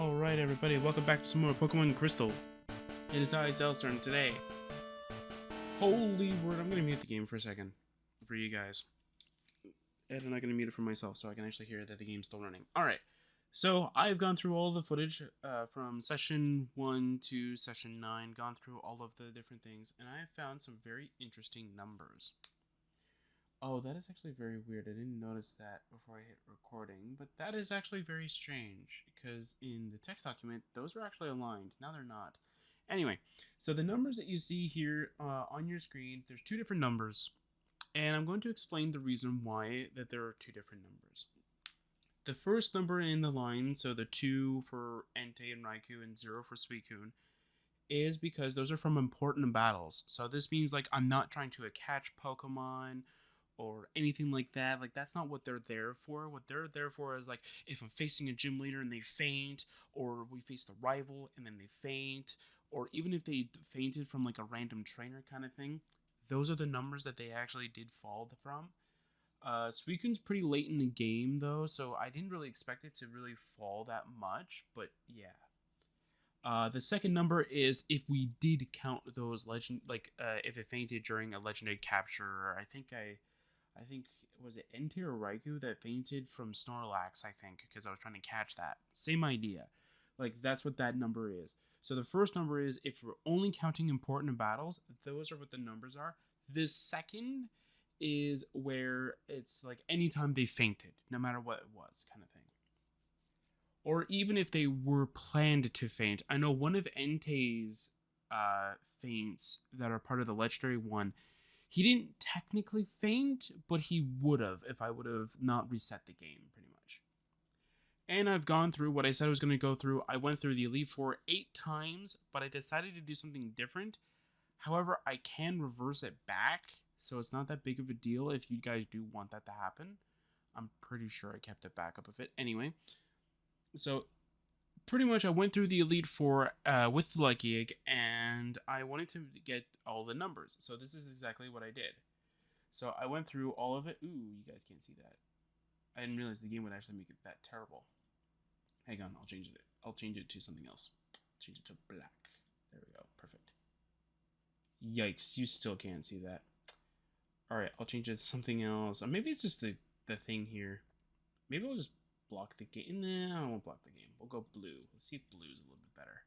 Alright everybody, welcome back to some more Pokemon Crystal. It is I, Xilestar, and today... Holy word, I'm gonna mute the game for a second. For you guys. And I'm not gonna mute it for myself so I can actually hear that the game's still running. Alright, so I've gone through all the footage from Session 1 to Session 9, gone through all of the different things, and I have found some very interesting numbers. Oh, that is actually very weird. I didn't notice that before I hit recording, but that is actually very strange because in the text document, those were actually aligned. Now they're not. Anyway, so the numbers that you see here on your screen, there's two different numbers, and I'm going to explain the reason why that there are two different numbers. The first number in the line, so the 2 for Entei and Raikou and 0 for Suicune, is because those are from important battles. So this means like I'm not trying to catch Pokemon or anything like that. Like, that's not what they're there for. What they're there for is, like, if I'm facing a gym leader and they faint, or we face the rival and then they faint, or even if they fainted from, like, a random trainer kind of thing, those are the numbers that they actually did fall from. Suicune's pretty late in the game, though, so I didn't really expect it to really fall that much, but yeah. The second number is if we did count those if it fainted during a legendary capture, or I think was it Entei or Raikou that fainted from Snorlax, I think, because I was trying to catch that. Same idea. Like, that's what that number is. So the first number is if we're only counting important battles, those are what the numbers are. The second is where it's like anytime they fainted, no matter what it was, kind of thing. Or even if they were planned to faint. I know one of Entei's faints that are part of the legendary one, he didn't technically faint, but he would have if I would have not reset the game, pretty much. And I've gone through what I said I was going to go through. I went through the Elite Four 8 times, but I decided to do something different. However, I can reverse it back, so it's not that big of a deal if you guys do want that to happen. I'm pretty sure I kept it back up a bit. Anyway, so pretty much I went through the Elite Four with the Lucky Egg, and I wanted to get all the numbers. So this is exactly what I did. So I went through all of it. Ooh, you guys can't see that. I didn't realize the game would actually make it that terrible. Hang on, I'll change it. I'll change it to something else. Change it to black. There we go. Perfect. Yikes, you still can't see that. Alright, I'll change it to something else. Or maybe it's just the thing here. Maybe I'll just block the game. No, I won't block the game. We'll go blue. Let's see if blue is a little bit better.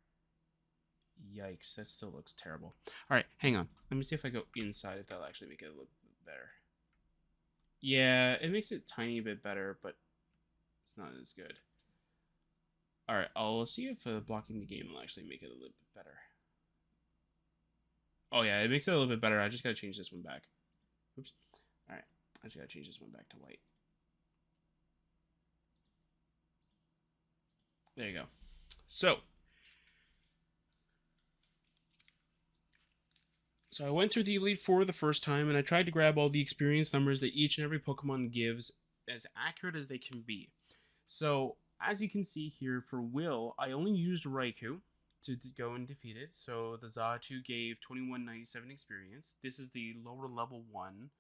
Yikes, that still looks terrible. Alright, hang on. Let me see if I go inside, if that'll actually make it a little bit better. Yeah, it makes it a tiny bit better, but it's not as good. Alright, I'll see if blocking the game will actually make it a little bit better. Oh yeah, it makes it a little bit better. I just gotta change this one back. Oops. Alright, I just gotta change this one back to white. There you go. So I went through the Elite Four the first time, and I tried to grab all the experience numbers that each and every Pokemon gives as accurate as they can be. So, as you can see here, for Will, I only used Raikou to go and defeat it. So, the Xatu gave 2197 experience. This is the lower level one.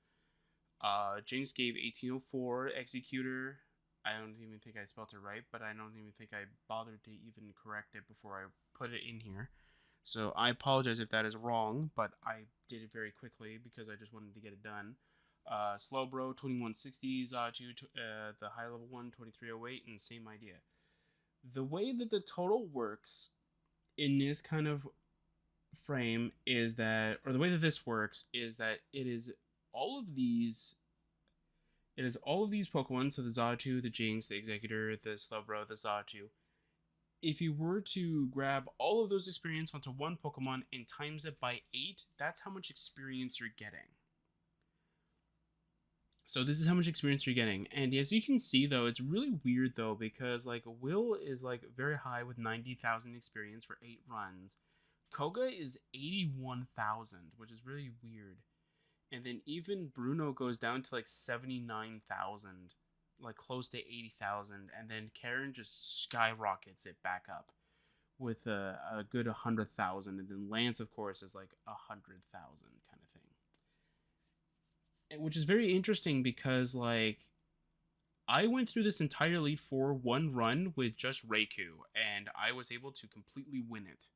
Jinx gave 1804. Executor, I don't even think I spelled it right, but I don't even think I bothered to even correct it before I put it in here. So I apologize if that is wrong, but I did it very quickly because I just wanted to get it done. Slowbro, 2160, Xatu, the high level one, 2308, and same idea. The way that the total works in this kind of frame is that, or the way that this works is that it is all of these Pokemon, so the Xatu, the Jinx, the Executor, the Slowbro, the Xatu. If you were to grab all of those experience onto one Pokemon and times it by 8, that's how much experience you're getting. So this is how much experience you're getting. And as you can see, though, it's really weird, though, because, like, Will is, like, very high with 90,000 experience for 8 runs. Koga is 81,000, which is really weird. And then even Bruno goes down to, like, 79,000. Like close to 80,000, and then Karen just skyrockets it back up with a good 100,000, and then Lance, of course, is like 100,000 kind of thing. And which is very interesting because, like, I went through this entire Elite Four one run with just Raikou, and I was able to completely win it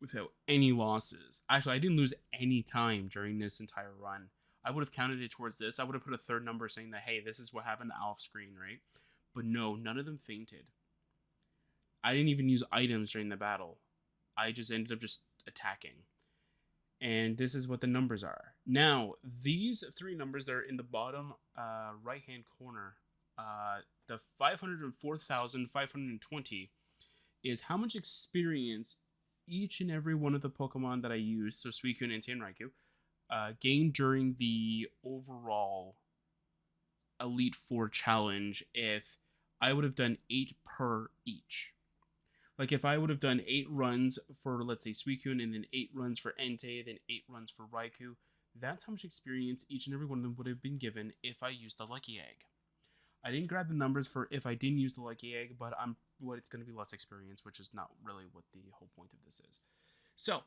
without any losses. Actually, I didn't lose any time during this entire run. I would have counted it towards this. I would have put a third number saying that, hey, this is what happened off screen, right? But no, none of them fainted. I didn't even use items during the battle. I just ended up just attacking. And this is what the numbers are. Now, these three numbers that are in the bottom right-hand corner, the 504,520 is how much experience each and every one of the Pokemon that I use, so Suicune, Entei, and Raikou, gained during the overall Elite Four challenge if I would have done 8 per each. Like if I would have done 8 runs for, let's say, Suicune, and then 8 runs for Entei, then 8 runs for Raikou, that's how much experience each and every one of them would have been given if I used the Lucky Egg. I didn't grab the numbers for if I didn't use the Lucky Egg, but it's going to be less experience, which is not really what the whole point of this is. So,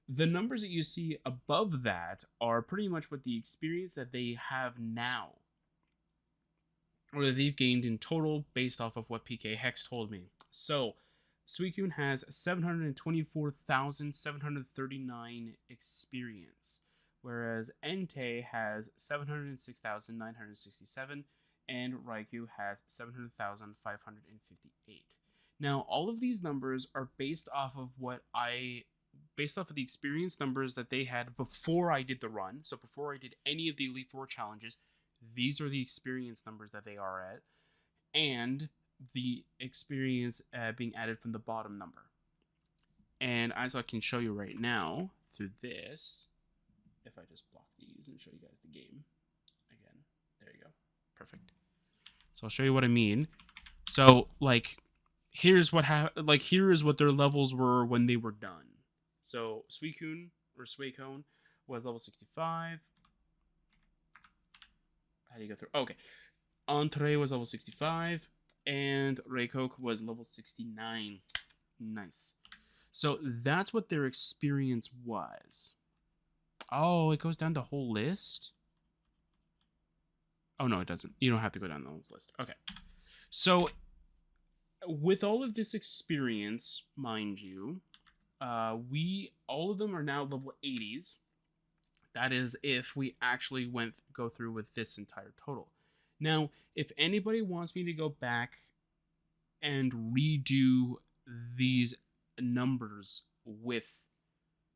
the numbers that you see above that are pretty much what the experience that they have now, or that they've gained in total based off of what PK Hex told me. So, Suicune has 724,739 experience, whereas Entei has 706,967, and Raikou has 700,558. Now, all of these numbers are based off of the experience numbers that they had before I did the run. So before I did any of the Elite Four challenges, these are the experience numbers that they are at, and the experience being added from the bottom number. And as I can show you right now through this, if I just block these and show you guys the game again, there you go, perfect. So I'll show you what I mean. So like, here is what their levels were when they were done. So Suicune was level 65. How do you go through? Okay, Entei was level 65, and Raikou was level 69. Nice. So that's what their experience was. Oh, it goes down the whole list? Oh, no, it doesn't. You don't have to go down the whole list. Okay. So, with all of this experience, mind you, all of them are now level 80s. That is if we actually go through with this entire total. Now, if anybody wants me to go back and redo these numbers with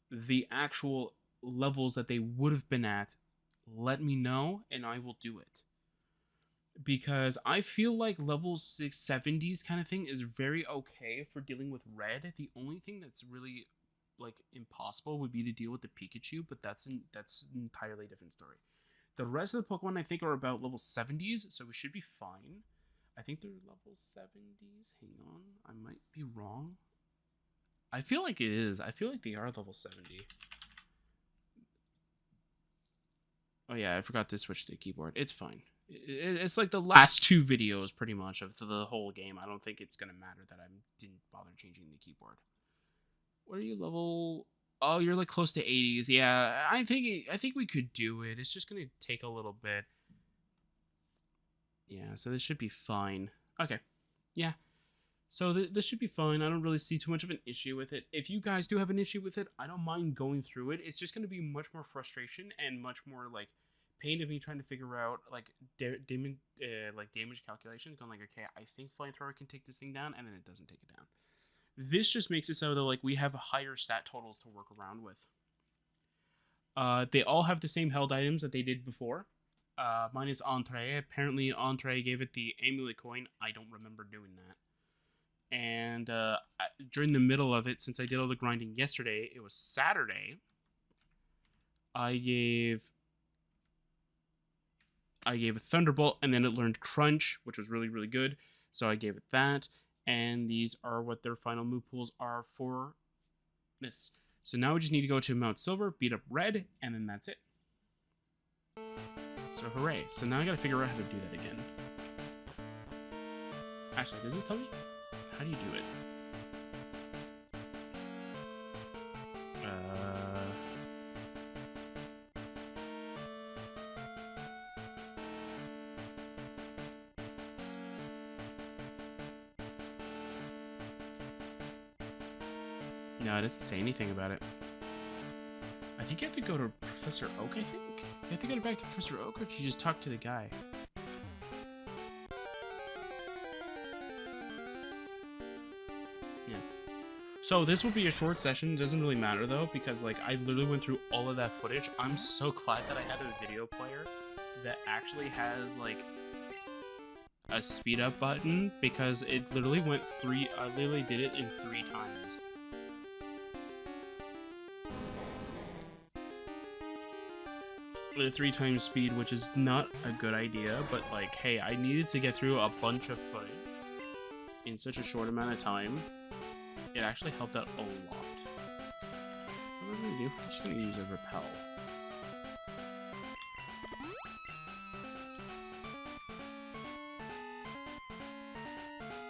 the actual levels that they would have been at, let me know and I will do it. Because I feel like level 670s kind of thing is very okay for dealing with red. The only thing that's really like impossible would be to deal with the Pikachu, but that's an entirely different story. The rest of the Pokemon I think are about level 70s, so we should be fine. I think they're level 70s. Hang on, I might be wrong. I feel like it is. I feel like they are level 70. Oh yeah, I forgot to switch to the keyboard. It's fine. It's like the last 2 videos pretty much of the whole game. I don't think it's gonna matter that I didn't bother changing the keyboard. What are you level? Oh, you're like close to 80s. Yeah, I think we could do it. It's just gonna take a little bit. Yeah, so this should be fine. Okay, yeah. So this should be fine. I don't really see too much of an issue with it. If you guys do have an issue with it, I don't mind going through it. It's just gonna be much more frustration and much more like pain of me trying to figure out like damage calculations. Going like, okay, I think Flamethrower can take this thing down, and then it doesn't take it down. This just makes it so that like we have higher stat totals to work around with. They all have the same held items that they did before. Mine is Entei. Apparently Entei gave it the amulet coin. I don't remember doing that. And during the middle of it, since I did all the grinding yesterday, it was Saturday. I gave a Thunderbolt, and then it learned Crunch, which was really, really good. So I gave it that. And these are what their final move pools are for this. So now we just need to go to Mount Silver, beat up Red, and then that's it. So hooray. So now I gotta figure out how to do that again. Actually, does this tell me? How do you do it? No, it doesn't say anything about it. I think you have to go to Professor Oak, I think? You have to go back to Professor Oak, or can you just talk to the guy? Yeah. So this will be a short session. It doesn't really matter, though, because, like, I literally went through all of that footage. I'm so glad that I had a video player that actually has, like, a speed up button, because it literally went I literally did it in 3 times. At 3 times speed, which is not a good idea, but like, hey, I needed to get through a bunch of footage in such a short amount of time. It actually helped out a lot. What am I gonna do? I'm just gonna use a repel.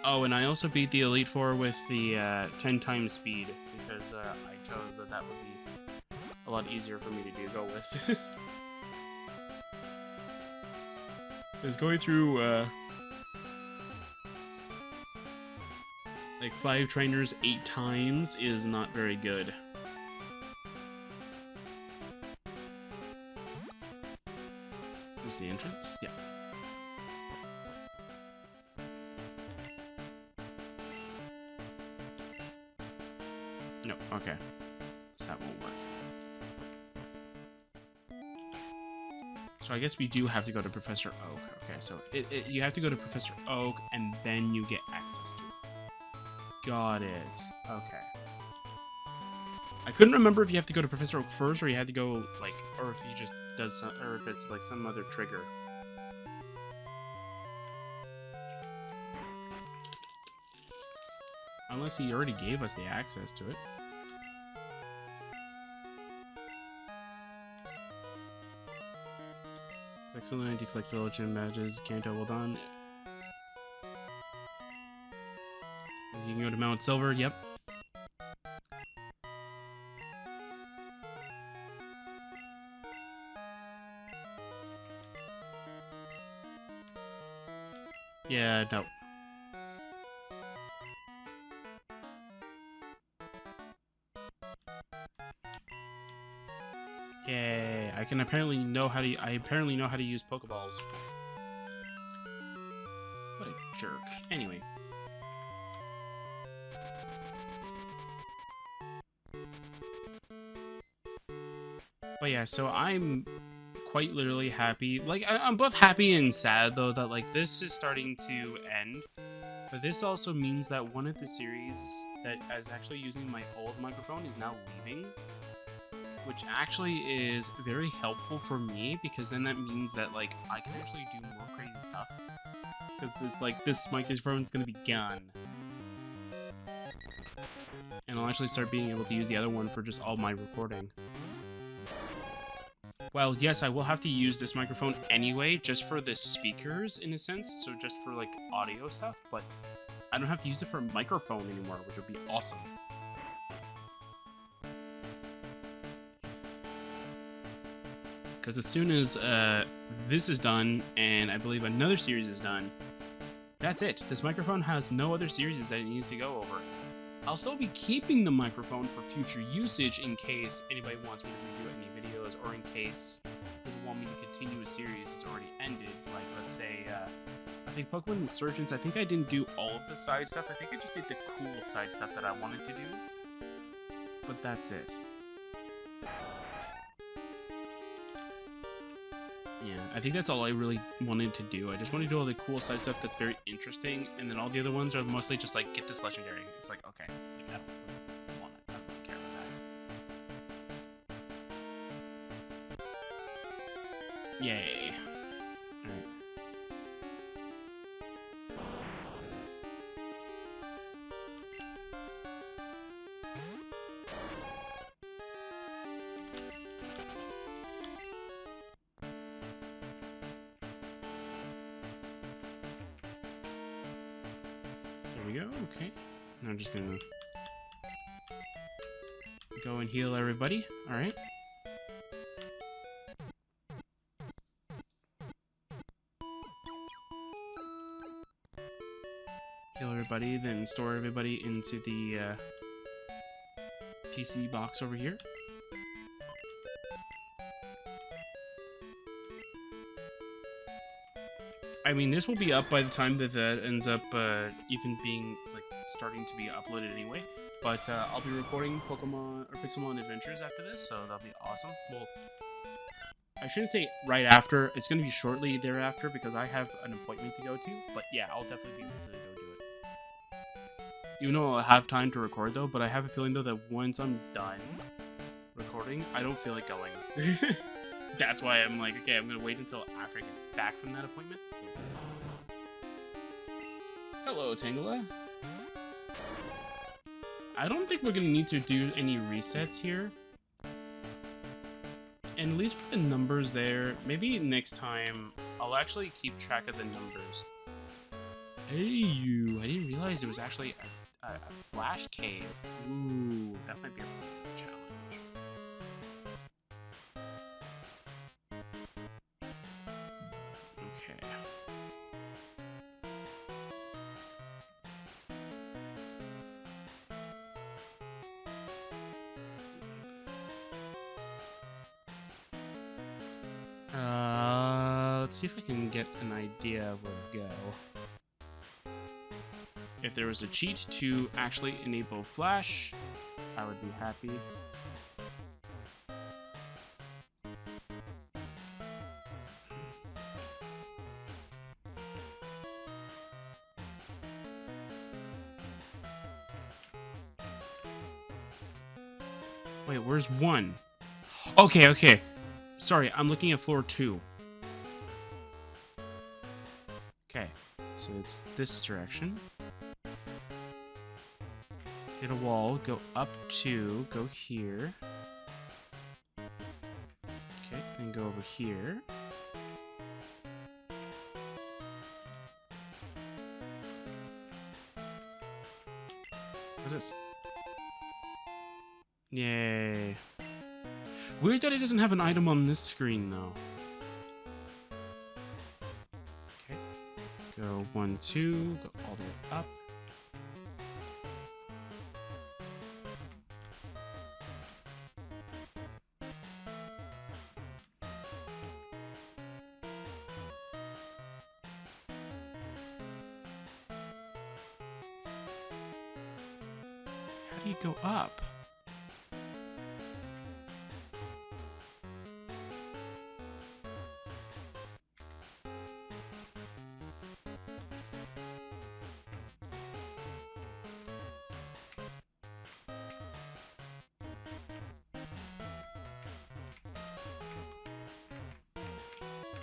Oh, and I also beat the Elite Four with the 10 times speed, because I chose that would be a lot easier for me to go with. Is going through like 5 trainers 8 times is not very good. Is this the entrance? Yeah. No, okay. So that won't work. So I guess we do have to go to Professor Oak. Okay, so you have to go to Professor Oak, and then you get access to it. Got it. Okay. I couldn't remember if you have to go to Professor Oak first, or you had to go, like, or if he just does some, or if it's, like, some other trigger. Unless he already gave us the access to it. Excellent, you collect little gym badges, Kanto, well done. You can go to Mount Silver, yep. Yeah, no. Yay, I apparently know how to use Pokeballs. What a jerk. Anyway. But yeah, so I'm quite literally happy. Like, I'm both happy and sad, though, that, like, this is starting to end. But this also means that one of the series that is actually using my old microphone is now leaving. Which actually is very helpful for me, because then that means that, like, I can actually do more crazy stuff. Because it's like, this microphone is going to be gone. And I'll actually start being able to use the other one for just all my recording. Well, yes, I will have to use this microphone anyway, just for the speakers, in a sense. So just for, like, audio stuff. But I don't have to use it for a microphone anymore, which would be awesome. Because as soon as this is done, and I believe another series is done, that's it. This microphone has no other series that it needs to go over. I'll still be keeping the microphone for future usage in case anybody wants me to redo any videos, or in case they want me to continue a series that's already ended. Like, let's say, I think Pokemon Insurgents, I think I didn't do all of the side stuff. I think I just did the cool side stuff that I wanted to do. But that's it. Yeah, I think that's all I really wanted to do. I just want to do all the cool side stuff that's very interesting, and then all the other ones are mostly just like, get this legendary. It's like, okay, like, I don't want it. I don't really care about that. Yay. Alright. There we go, okay. Now I'm just gonna go and heal everybody. Alright. Heal everybody, then store everybody into the PC box over here. I mean, this will be up by the time that that ends up even being, like, starting to be uploaded anyway. But I'll be recording Pokemon or Pixelmon Adventures after this, so that'll be awesome. Well, I shouldn't say right after. It's going to be shortly thereafter because I have an appointment to go to. But yeah, I'll definitely be able to go do it. Even though I'll have time to record, though, but I have a feeling, though, that once I'm done recording, I don't feel like going. That's why I'm like, okay, I'm going to wait until after I get back from that appointment. Hello, Tangela. I don't think we're going to need to do any resets here. And at least with the numbers there, maybe next time I'll actually keep track of the numbers. Hey, you. I didn't realize it was actually a flash cave. Ooh, that might be a challenge. Okay. Let's see if I can get an idea of where to go. If there was a cheat to actually enable Flash, I would be happy. Wait, where's 1? Okay, okay. Sorry, I'm looking at floor 2. Okay, so it's this direction. Hit a wall, go up 2, go here. Okay, then go over here. What's this? Yay. Weird that it doesn't have an item on this screen, though. Okay. Go 1, 2, go all the way up. How do you go up?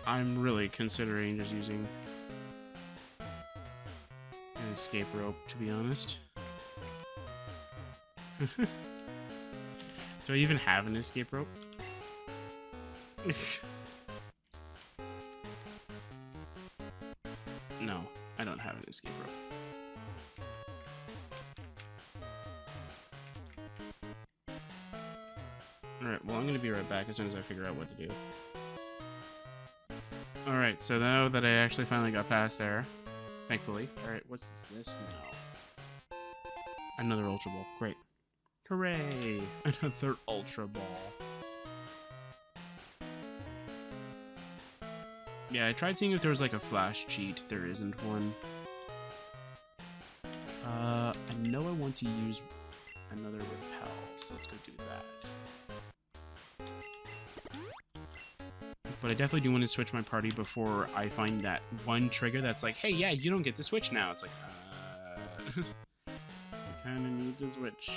I'm really considering just using an escape rope, to be honest. Do I even have an escape rope? No, I don't have an escape rope. Alright, well, I'm going to be right back as soon as I figure out what to do. Alright, so now that I actually finally got past there, thankfully. Alright, what's this now? Another Ultra Ball. Great. Hooray! Another Ultra Ball. Yeah, I tried seeing if there was like a flash cheat. There isn't one. I know I want to use another repel, so let's go do that. But I definitely do want to switch my party before I find that one trigger that's like, hey, yeah, you don't get to switch now. It's like, I kind of need to switch.